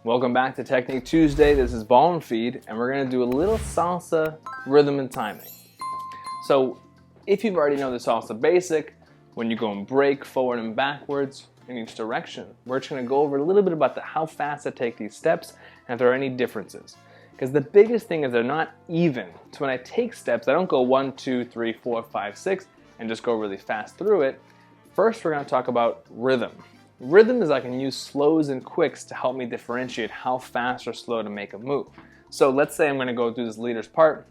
Welcome back to Technique Tuesday. This is Ballroom Feed, and we're going to do a little salsa rhythm and timing. So if you've already know the salsa basic, when you go and break forward and backwards in each direction, we're just going to go over a little bit about how fast I take these steps and if there are any differences. Because the biggest thing is they're not even. So when I take steps, I don't go 1, 2, 3, 4, 5, 6 and just go really fast through it. First, we're going to talk about rhythm. Rhythm is I can use slows and quicks to help me differentiate how fast or slow to make a move. So let's say I'm going to go through this leader's part.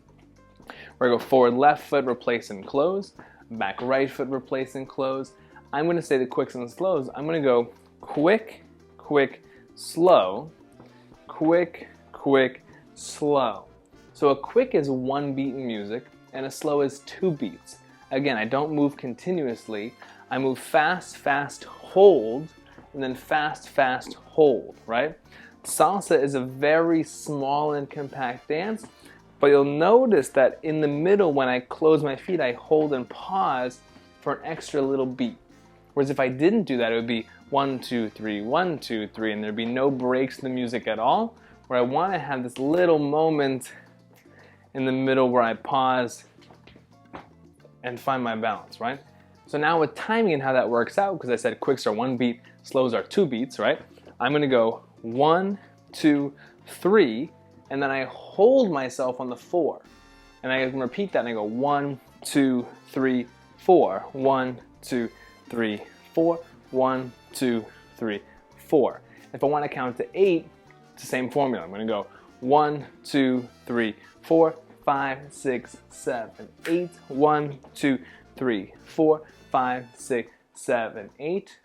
We're going to go forward left foot, replace and close. Back right foot, replace and close. I'm going to say the quicks and the slows. I'm going to go quick, quick, slow, quick, quick, slow. So a quick is 1 beat in music and a slow is 2 beats. Again, I don't move continuously. I move fast, fast, hold, and then fast, fast, hold, right? Salsa is a very small and compact dance, but you'll notice that in the middle when I close my feet, I hold and pause for an extra little beat. Whereas if I didn't do that, it would be 1, 2, 3, 1, 2, 3, and there'd be no breaks in the music at all, where I want to have this little moment in the middle where I pause and find my balance, right? So now with timing and how that works out, because I said quicks are 1 beat, slows are 2 beats, right? I'm going to go 1, 2, 3, and then I hold myself on the 4. And I can repeat that and I go 1, 2, 3, 4. 1, 2, 3, 4. 1, 2, 3, 4. If I want to count to 8, it's the same formula. I'm going to go 1, 2, 3, 4, 5, 6, 7, 8. 1, 2, 3, 4, 5, 6, 7, 8.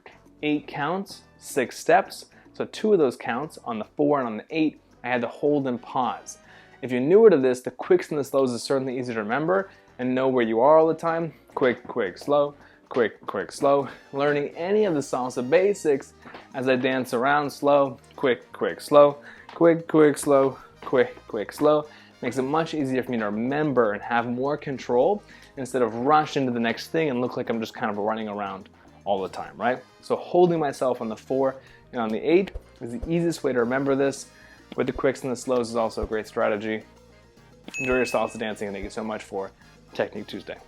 8 counts, 6 steps. So 2 of those counts on the 4 and on the 8, I had to hold and pause. If you're newer to this, the quicks and the slows is certainly easy to remember and know where you are all the time. Quick, quick, slow, quick, quick, slow. Learning any of the salsa basics as I dance around, slow, quick, quick, slow, quick, quick, slow, quick, quick, slow. Makes it much easier for me to remember and have more control instead of rush into the next thing and look like I'm just kind of running around all the time, right? So holding myself on the 4 and on the 8 is the easiest way to remember this. With the quicks and the slows is also a great strategy. Enjoy your salsa dancing, and thank you so much for Technique Tuesday.